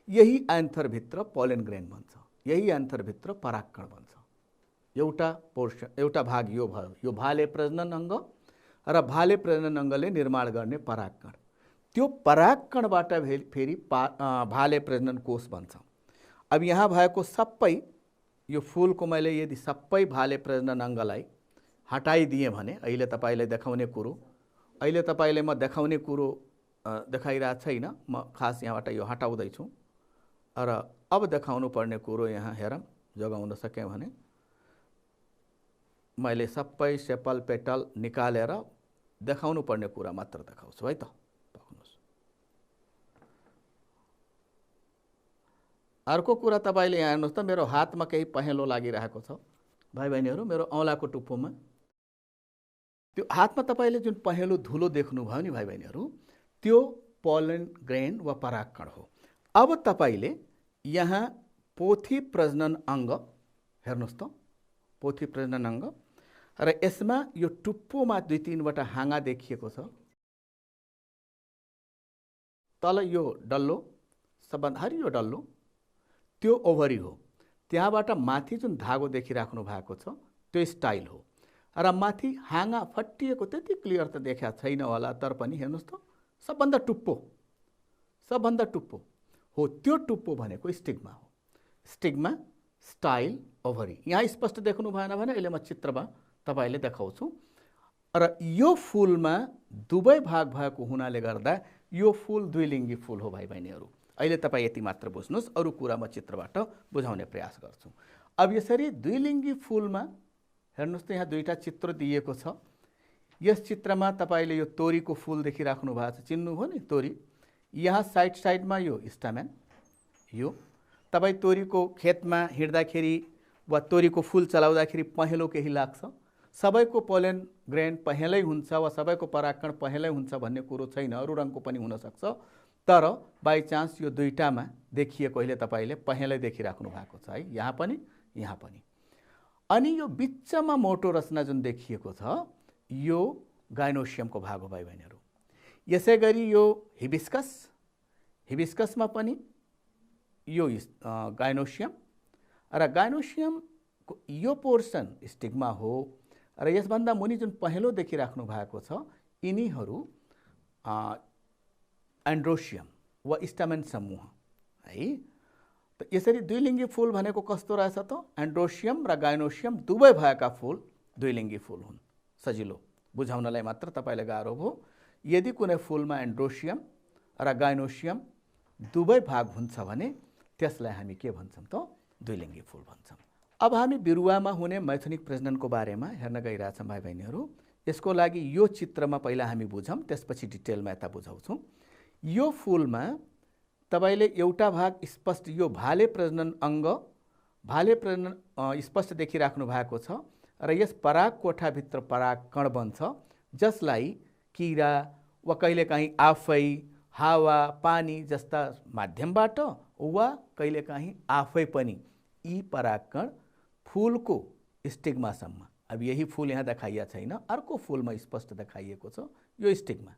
यही एन्थरभित्र पोलन ग्रेन भन्छ, यही एन्थरभित्र परागकण भन्छ। एउटा पोर्सन, एउटा भाग यो भयो, यो भाले प्रजनन अङ्ग र भाले प्रजनन अङ्गले निर्माण गर्ने परागकण। त्यो परागकणबाट फेरि भाले प्रजनन कोष बन्छ। अब यहाँ भएको सबै यो फुलको मैले यदि सबै भाले प्रजनन अङ्गलाई हटाइदिएँ भने, अहिले तपाईलाई देखाउने कुरो, अहिले तपाईलाई म देखाउने कुरो देखाइरहेको छैन, म खास यहाँबाट यो हटाउँदैछु र अब देखाउनु पर्ने कुरो यहाँ हेरौँ, जोगाउन सकेँ भने मैले सबै सेपल पेटल निकालेर देखाउनु पर्ने कुरा मात्र देखाउँछु है त। पक्नुहोस्। अर्को कुरा तपाईले यहाँ हेर्नुहोस् त, मेरो हातमा केही पहेँलो लागिरहेको छ भाइ बहिनीहरू, मेरो औँलाको टुप्पोमा। त्यो हातमा तपाईले जुन पहेँलो धुलो देख्नुभयो नि भाइ बहिनीहरू, त्यो पोलन ग्रेन वा परागकण हो। अब तपाईले यहाँ पोथी प्रजनन अङ्ग हेर्नुहोस् त, पोथी प्रजनन अङ्ग र यसमा यो टुप्पोमा 2-3वटा हाँगा देखिएको छ। तल यो डल्लो, सबभन्दा हरियो डल्लो, त्यो ओभरी हो। त्यहाँबाट माथि जुन धागो देखिराख्नु भएको छ त्यो स्टाइल हो र माथि हाँगा फटिएको त्यति क्लियर त देखा छैन होला, तर पनि हेर्नुहोस् त, सबभन्दा टुप्पो, सबभन्दा टुप्पो हो, त्यो टुप्पो भनेको स्टिग्मा हो। Stigma, style, ovary. यहाँ स्पष्ट देख्नु भएन भने अहिले म चित्रमा तपाईले देखाउँछु। र यो फुलमा दुवै भाग भएको हुनाले गर्दा यो फुल द्विलिङ्गी फुल हो भाइ बहिनीहरू। अहिले तपाईँ यति मात्र बुझ्नुहोस्, अरू कुरा म चित्रबाट बुझाउने प्रयास गर्छु। अब यसरी द्विलिङ्गी फुलमा हेर्नुहोस् त, यहाँ दुईटा चित्र दिएको छ। यस चित्रमा तपाईले यो तोरीको फुल देखिराख्नु भएको छ, चिन्नुभयो नि तोरी। यहाँ साइड साइडमा यो स्टामेन, यो तपाईँ तोरीको खेतमा हिँड्दाखेरि वा तोरीको फुल चलाउँदाखेरि पहेँलो केही लाग्छ। सबैको पोलन ग्रेन पहेँलै हुन्छ वा सबैको परागकण पहेँलै हुन्छ भन्ने कुरो छैन, अरू रङको पनि हुनसक्छ। तर बाइचान्स यो दुईटामा देखिएको अहिले तपाईले पहेँलै देखिराख्नु भएको छ है, यहाँ पनि यहाँ पनि। अनि यो बिचमा मोटो रचना जुन देखिएको छ यो गाइनोसियमको भाग हो भाइ बहिनीहरू। यसै गरी यो हिबिस्कस, हिबिस्कसमा पनि यो गाइनोसियम र गाइनोसियमको यो पोर्सन स्टिग्मा हो र यसभन्दा मुनि जुन पहेँलो देखिराख्नु भएको छ यिनीहरू एन्ड्रोसियम वा स्टामेन समूह है। त यसरी द्विलिङ्गी फुल भनेको कस्तो रहेछ त, एन्ड्रोसियम र गाइनोसियम दुवै भएका फुल द्विलिङ्गी फुल हुन्। सजिलो बुझाउनलाई मात्र तपाईलाई गाह्रो भयो। यदि कुनै फुलमा एन्ड्रोसियम र गाइनोसियम दुवै भाग हुन्छ भने त्यसलाई हामी के भन्छौँ त, द्विलिङ्गी फुल भन्छौँ। अब हामी बिरुवामा हुने मैथुनिक प्रजननको बारेमा हेर्न गइरहेछौँ भाइ बहिनीहरू। यसको लागि यो चित्रमा पहिला हामी बुझौँ, त्यसपछि डिटेलमा यता बुझाउँछौँ। यो फुलमा तपाईले एउटा भाग स्पष्ट यो भाले प्रजनन अङ्ग, भाले प्रजनन स्पष्ट देखिराख्नु भएको छ र यस पराग कोठाभित्र परागकण बन्छ, जसलाई किरा वा कहिलेकाहीँ आफै हावा पानी जस्ता माध्यमबाट वा कहिलेकाहीँ आफै पनि यी परागकण फुलको स्टिग्मासम्म अब यही फूल यहाँ देखाइएको छैन, अर्को फूलमा स्पष्ट देखाइएको छ यो स्टिग्मा।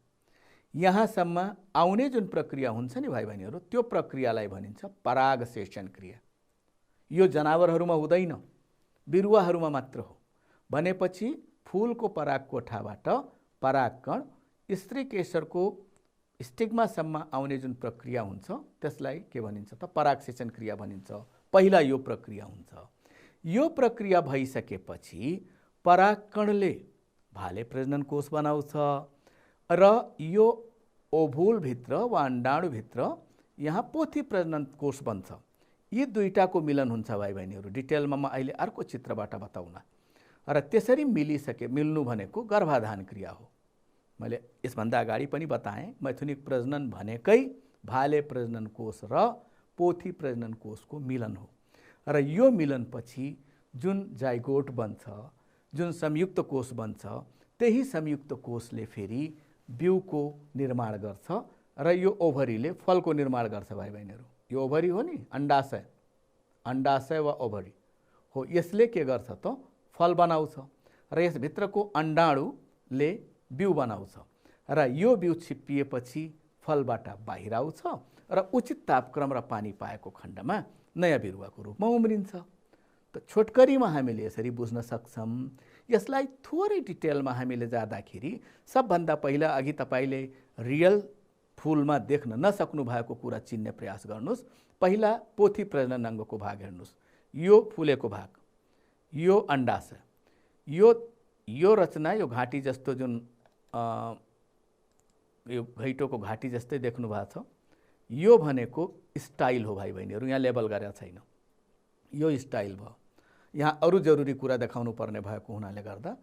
यहाँसम्म आउने जुन प्रक्रिया हुन्छ नि भाइ बहिनीहरू, त्यो प्रक्रियालाई भनिन्छ परागसेचन क्रिया। यो जनावरहरूमा हुँदैन, बिरुवाहरूमा मात्र हो। भनेपछि फूलको परागकोठाबाट परागकण स्त्री केशरको स्टिग्मासम्म आउने जुन प्रक्रिया हुन्छ त्यसलाई के भनिन्छ त परागसेचन क्रिया भनिन्छ। पहिला यो प्रक्रिया हुन्छ। यो प्रक्रिया भइसकेपछि परागकणले भाले प्रजनन कोष बनाउँछ र यो ओभुलभित्र वा अंडाणुभित्र यहाँ पोथी प्रजनन कोष बन्छ। यी दुईटाको मिलन हुन्छ भाइ बहिनीहरू। डिटेलमा म अहिले अर्को चित्रबाट बताउन। र त्यसरी मिल्नु भनेको गर्भाधान क्रिया हो। मैले यसभन्दा अगाडि पनि बताएँ, मैथुनिक प्रजनन भनेकै भाले प्रजनन कोष र पोथी प्रजनन कोषको मिलन हो। र यो मिलनपछि जुन जाइगोट बन्छ, जुन संयुक्त कोष बन्छ, त्यही संयुक्त कोषले फेरि बिउको निर्माण गर्छ र यो ओभरीले फलको निर्माण गर्छ भाइ बहिनीहरू। यो ओभरी हो नि, अंडाशय, अंडाशय वा ओभरी हो। यसले के गर्छ त फल बनाउँछ र यसभित्रको अंडाणुले बिउ बनाउँछ र यो बिउ छिप्पिएपछि फलबाट बाहिर आउँछ र उचित तापक्रम र पानी पाएको खण्डमा नयाँ बिरुवाको रूपमा उम्रिन्छ। त छोटकरीमा हामीले यसरी बुझ्न सक्छौं। यसलाई थोरै डिटेलमा हामीले जाँदाखेरि सबभन्दा पहिला अघि तपाईले रियल फूलमा देख्न नसक्नु भएको कुरा चिन्ने प्रयास गर्नुस्। पहिला पोथी प्रजनन अङ्गको भाग हेर्नुस्। यो फुलेको भाग, यो अंडाशय, यो रचना, यो घाँटी जस्तो जुन यो घैटोको घाँटी जस्तै देख्नु भएको छ, यो भनेको स्टाइल हो भाइ बहिनीहरू। यहाँ लेबल गरेको छैन, यो स्टाइल भयो। यहाँ अरू जरुरी कुरा देखाउनु पर्ने भएको हुनाले गर्दा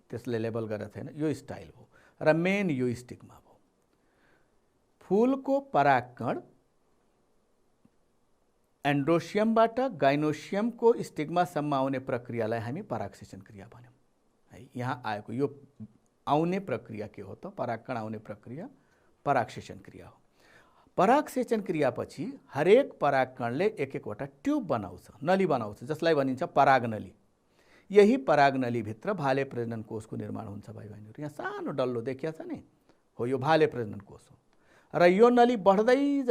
त्यसले लेबल गरेको छैन, यो स्टाइल हो। र मेन यो स्टिग्मा भयो। फूलको परागकण एन्ड्रोसियमबाट गाइनोसियमको स्टिग्मासम्म आउने प्रक्रियालाई हामी परागसेचन क्रिया भन्यौं है। यहाँ आएको यो आउने प्रक्रिया के हो त परागकण आउने प्रक्रिया परागसेचन क्रिया हो। परागसेचन क्रियापछि हरेक परागकणले एक एकवटा ट्युब बनाउँछ, नली बनाउँछ, जसलाई भनिन्छ परागनली। यही परागनलीभित्र भाले प्रजनन कोषको निर्माण हुन्छ भाइ बहिनीहरू। यहाँ सानो डल्लो देखिया छ नि, हो यो भाले प्रजनन कोष हो। र यो नली बढ्दै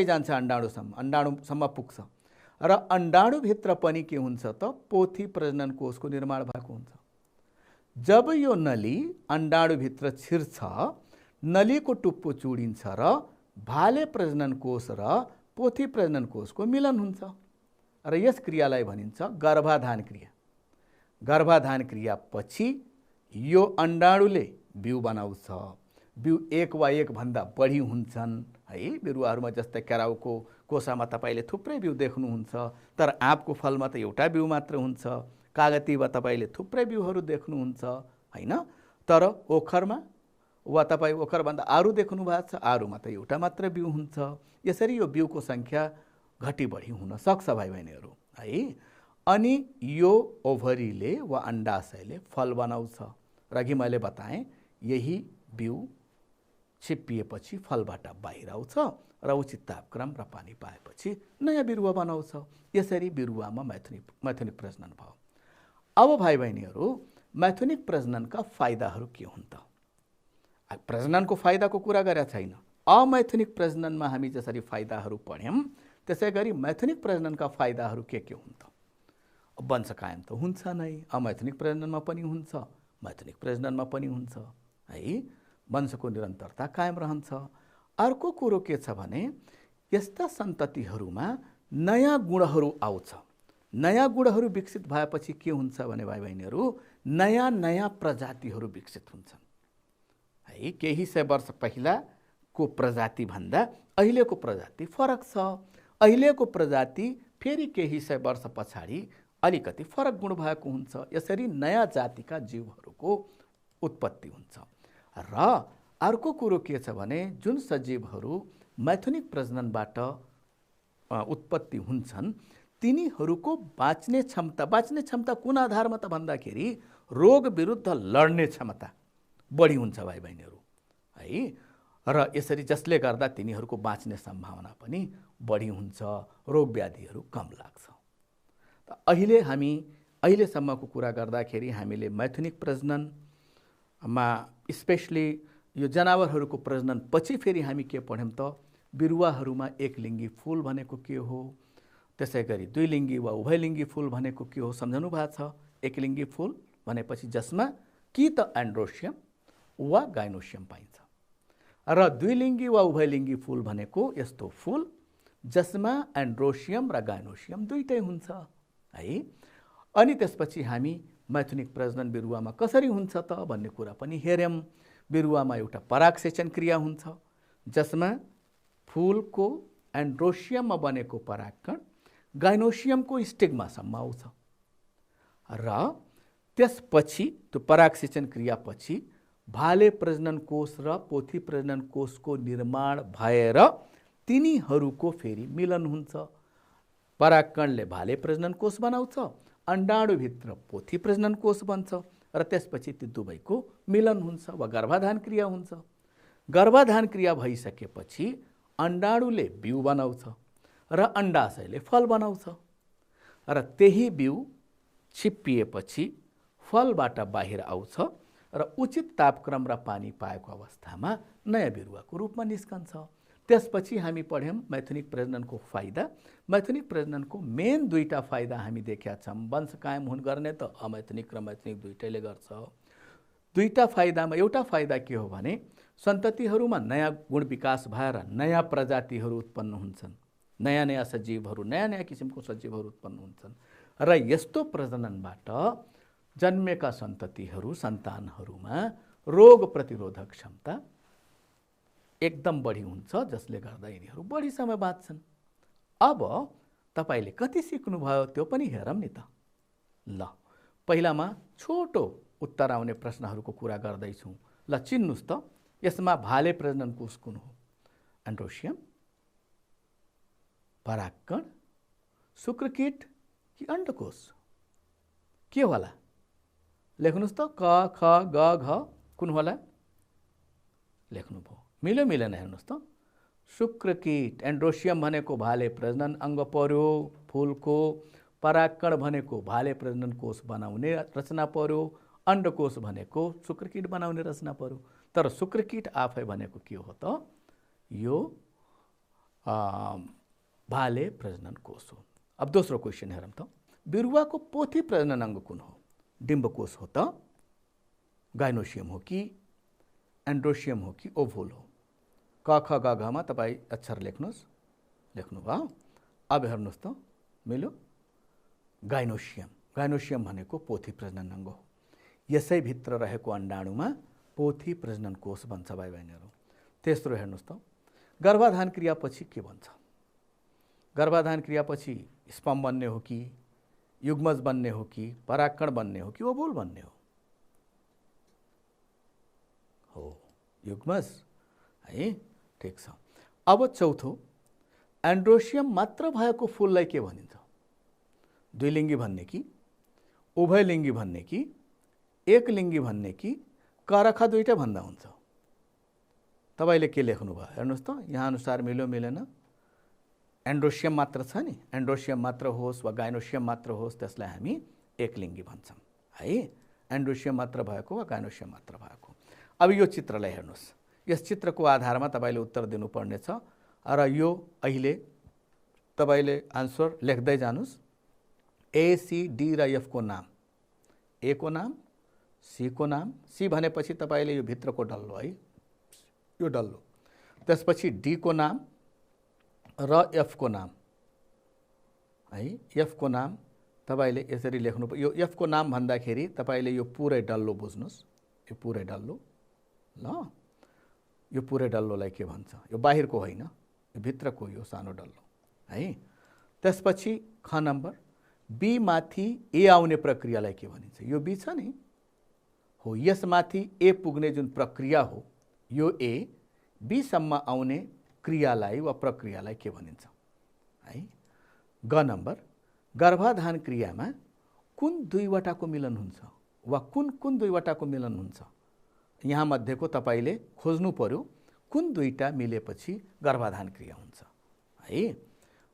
जान्छ अंडाणुसम्म पुग्छ र अंडाणुभित्र पनि के हुन्छ त पोथी प्रजनन कोषको निर्माण भएको हुन्छ। जब यो नली अंडाणुभित्र छिर्छ, नलीको टुप्पो चुडिन्छ र भाले प्रजनन कोष र पोथी प्रजनन कोषको मिलन हुन्छ र यस क्रियालाई भनिन्छ गर्भाधान क्रिया। गर्भाधान क्रियापछि यो अंडाणुले बिउ बनाउँछ। बिउ एक वा एक भन्दा बढी हुन्छन् है। बिरुवाहरूमा जस्तै केराउको कोसामा तपाईले थुप्रै बिउ देख्नुहुन्छ, तर आँपको फलमा त एउटा बिउ मात्र हुन्छ। कागतीमा तपाईले थुप्रै बिउहरू देख्नुहुन्छ हैन, तर ओखरमा वा तपाईँ ओखरभन्दा आरु देख्नु भएको छ, आरुमा त एउटा मात्र बिउ हुन्छ। यसरी यो बिउको संख्या घटी बढी हुन सक्छ भाइ बहिनीहरू है। अनि यो ओभरीले वा अंडाशयले फल बनाउँछ र अघि मैले बताएँ यही बिउ छिप्पिएपछि फलबाट बाहिर आउँछ र उचित तापक्रम र पानी पाएपछि नयाँ बिरुवा बनाउँछ। यसरी बिरुवामा मैथुनिक प्रजनन भयो। अब भाइ बहिनीहरू मैथुनिक प्रजननका फाइदाहरू के हुन् त? प्रजननको फाइदाको कुरा गरेका छैन। अमैथुनिक प्रजननमा हामी जसरी फाइदाहरू पढ्यौं त्यसै गरी मैथुनिक प्रजननका फाइदाहरू के हुन् त? वंश कायम त हुन्छ नै, अमैथुनिक प्रजननमा पनि हुन्छ, मैथुनिक प्रजननमा पनि हुन्छ है। वंशको निरन्तरता कायम रहन्छ। अर्को कुरो के छ भने यस्ता सन्ततिहरूमा नयाँ गुणहरू आउँछ। नयाँ गुणहरू विकसित भएपछि के हुन्छ भने भाइ बहिनीहरू नयाँ नयाँ प्रजातिहरू विकसित हुन्छन् है। केही सय वर्ष पहिलाको प्रजाति भन्दा अहिलेको प्रजाति फरक छ। अहिलेको प्रजाति फेरि केही सय वर्ष पछाडि अलिकति फरक गुण भएको हुन्छ। यसरी नयाँ जातिका जीवहरूको उत्पत्ति हुन्छ। र अर्को कुरो के छ भने जुन सजीवहरू मैथुनिक प्रजननबाट उत्पत्ति हुन्छन् तिनीहरूको बाँच्ने क्षमता कुन आधारमा त भन्दाखेरि रोग विरुद्ध लड्ने क्षमता बढी हुन्छ भाइ बहिनीहरू है। र यसरी जसले गर्दा तिनीहरूको बाँच्ने सम्भावना पनि बढी हुन्छ, रोग व्याधिहरू कम लाग्छ। त अहिले हामी अहिलेसम्मको कुरा गर्दाखेरि हामीले मैथुनिक प्रजननमा स्पेशली यो जनावरहरूको प्रजनन पछि फेरि हामी के पढ्यौँ त बिरुवाहरूमा एकलिङ्गी फूल भनेको के हो, त्यसै गरी दुईलिङ्गी वा उभयलिङ्गी फूल भनेको के हो सम्झनु भएको छ। एकलिङ्गी फूल भनेपछि जसमा कि त एन्ड्रोसियम वा गाइनोसियम पाइन्छ, र दुईलिङ्गी वा उभयलिङ्गी फूल भनेको यस्तो फूल जसमा एन्ड्रोसियम र गाइनोसियम दुईटै हुन्छ है। अनि त्यसपछि हामी मैथुनिक प्रजनन बिरुवामा कसरी हुन्छ त भन्ने कुरा पनि हेर्यौँ। बिरुवामा एउटा परागसेचन क्रिया हुन्छ जसमा फूलको एन्ड्रोसियममा बनेको परागकण गाइनोसियमको स्टिग्मासम्म आउँछ र त्यसपछि त्यो परागसेचन क्रियापछि भाले प्रजनन कोष र पोथी प्रजनन कोषको निर्माण भएर तिनीहरूको फेरि मिलन हुन्छ। परागकणले भाले प्रजनन कोष बनाउँछ, अण्डाणुभित्र पोथी प्रजनन कोष बन्छ र त्यसपछि ती दुवैको मिलन हुन्छ वा गर्भाधान क्रिया हुन्छ। गर्भाधान क्रिया भइसकेपछि अण्डाणुले बिउ बनाउँछ र अण्डाशयले फल बनाउँछ र त्यही बिउ छिप्पिएपछि फलबाट बाहिर आउँछ र उचित तापक्रम र पानी पाएको अवस्थामा नयाँ बिरुवाको रूपमा निस्कन्छ। त्यसपछि हामी पढ्यौँ मैथुनिक प्रजननको फाइदा। मैथुनिक प्रजननको मेन दुईटा फाइदा हामी देखेका छौँ। वंश कायम हुन गर्ने त अमैथुनिक र मैथुनिक दुईटैले गर्छ। दुईटा फाइदामा एउटा फाइदा के हो भने सन्ततिहरूमा नयाँ गुण विकास भएर नयाँ प्रजातिहरू उत्पन्न हुन्छन्, नयाँ नयाँ सजीवहरू, नयाँ नयाँ किसिमको सजीवहरू उत्पन्न हुन्छन् र यस्तो प्रजननबाट जन्मेका सन्ततिहरू सन्तानहरूमा रोग प्रतिरोधक क्षमता एकदम बढी हुन्छ, जसले गर्दा यिनीहरू बढी समय बाँच्छन्। अब तपाईले कति सिक्नुभयो त्यो पनि हेरौँ नि त। ल पहिलामा छोटो उत्तर आउने प्रश्नहरूको कुरा गर्दैछौँ। ल चिन्नुस् त, यसमा भाले प्रजनन कोष कुन हो? एन्ड्रोसियम, परागकण, शुक्रकीट कि अण्डकोष? के होला? लेख्नुस् त। क ख ग घ कुन होला? लेख्नुभयो। मिल्यो मिलेन हेर्नुहोस् त। शुक्रकीट, एन्ड्रोसियम भनेको भाले प्रजनन अङ्ग पर्यो फूलको, परागकण भनेको भाले प्रजनन कोष बनाउने रचना पर्यो, अण्डकोष भनेको शुक्रकीट बनाउने रचना पर्यो। तर शुक्रकीट आफै भनेको के हो त? यो भाले प्रजनन कोष हो। अब दोस्रो क्वेसन हेरौँ त। बिरुवाको पोथी प्रजनन अङ्ग कुन हो? डिम्बकोष हो त, गाइनोसियम हो कि एन्ड्रोसियम हो कि ओभोल हो? क ख ग घमा तपाईँ अक्षर लेख्नुहोस्। लेख्नुभयो। अब हेर्नुहोस् त, मिल्यो? गाइनोसियम। गाइनोसियम भनेको पोथी प्रजनन अङ्ग हो। यसैभित्र रहेको अण्डाणुमा पोथी प्रजनन कोष बन्छ भाइ बहिनीहरू। तेस्रो हेर्नुहोस् त, गर्भाधान क्रियापछि के बन्छ? गर्भाधान क्रियापछि स्पर्म बन्ने हो कि युग्मज बन्ने हो कि परागकण बन्ने हो कि ओभोल बन्ने हो? हो, युग्मज है। ठिक छ। अब चौथो, एन्ड्रोसियम मात्र भएको फूललाई के भनिन्छ? दुईलिङ्गी भन्ने कि उभयलिङ्गी भन्ने कि एकलिङ्गी भन्ने कि करखा दुईटा भन्दा हुन्छ? तपाईले के लेख्नुभयो हेर्नुहोस् त। यहाँ अनुसार मिल्यो मिलेन? एन्ड्रोसियम मात्र छ नि, एन्ड्रोसियम मात्र होस् वा गाइनोसियम मात्र होस् त्यसलाई हामी एकलिङ्गी भन्छौँ है। एन्ड्रोसियम मात्र भएको वा गाइनोसियम मात्र भएको। अब यो चित्रलाई हेर्नुहोस्। यस चित्रको आधारमा तपाईले उत्तर दिनुपर्नेछ र यो अहिले तपाईले आन्सर लेख्दै जानुस्। ए सी डी र एफ को नाम, ए को नाम, सी को नाम, सी भनेपछि तपाईले यो भित्रको डल्लो है, यो डल्लो। त्यसपछि डी को नाम र एफ को नाम है। एफ को नाम तपाईले यसरी लेख्नु। यो एफ को नाम भन्दाखेरि तपाईले यो पुरै डल्लो बुझ्नुस्। यो पुरै डल्लो, ल यो पुरै डल्लोलाई के भन्छ? यो बाहिरको होइन, यो भित्रको यो सानो डल्लो है। त्यसपछि ख नम्बर, बी माथि ए आउने प्रक्रियालाई के भनिन्छ? यो बी छ नि, हो यसमाथि ए पुग्ने जुन प्रक्रिया हो यो ए, बी सम्म आउने क्रियालाई वा प्रक्रियालाई के भनिन्छ है? ग नम्बर, गर्भाधान क्रियामा कुन दुईवटाको मिलन हुन्छ वा कुन कुन दुईवटाको मिलन हुन्छ? यहाँ मध्येको तपाईले खोज्नु पर्यो कुन दुईटा मिलेपछि गर्भाधान क्रिया हुन्छ है।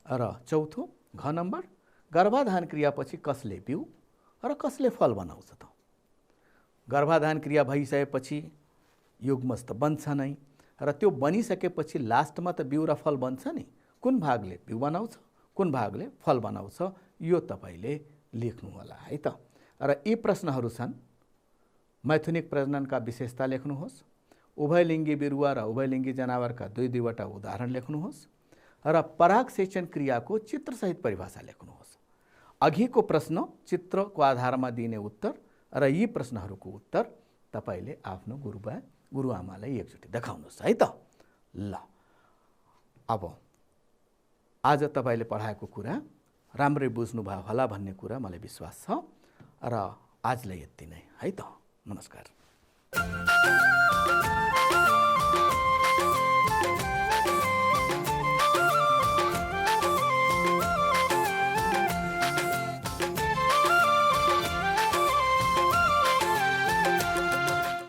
र चौथो घ नम्बर, गर्भाधान क्रियापछि कसले बिउ र कसले फल बनाउँछ त? गर्भाधान क्रिया भइसकेपछि युग्मज त बन्छ नै, र त्यो बनिसकेपछि लास्टमा त बिउ र फल बन्छ नि। कुन भागले बिउ बनाउँछ, कुन भागले फल बनाउँछ, यो तपाईँले लेख्नु होला है त। र यी प्रश्नहरू छन्। मैथुनिक प्रजननका विशेषता लेख्नुहोस्, उभयलिङ्गी बिरुवा र उभयलिङ्गी जनावरका दुईवटा उदाहरण लेख्नुहोस्, र परागसेचन क्रियाको चित्रसहित परिभाषा लेख्नुहोस्। अघिको प्रश्न चित्रको आधारमा दिने उत्तर र यी प्रश्नहरूको उत्तर तपाईँले आफ्नो गुरुआमालाई एकचोटि देखाउनुहोस् है त। ल, अब आज तपाईँले पढाएको कुरा राम्रै बुझ्नुभयो होला भन्ने कुरा मलाई विश्वास छ, र आजलाई यति नै है त। नमस्कार।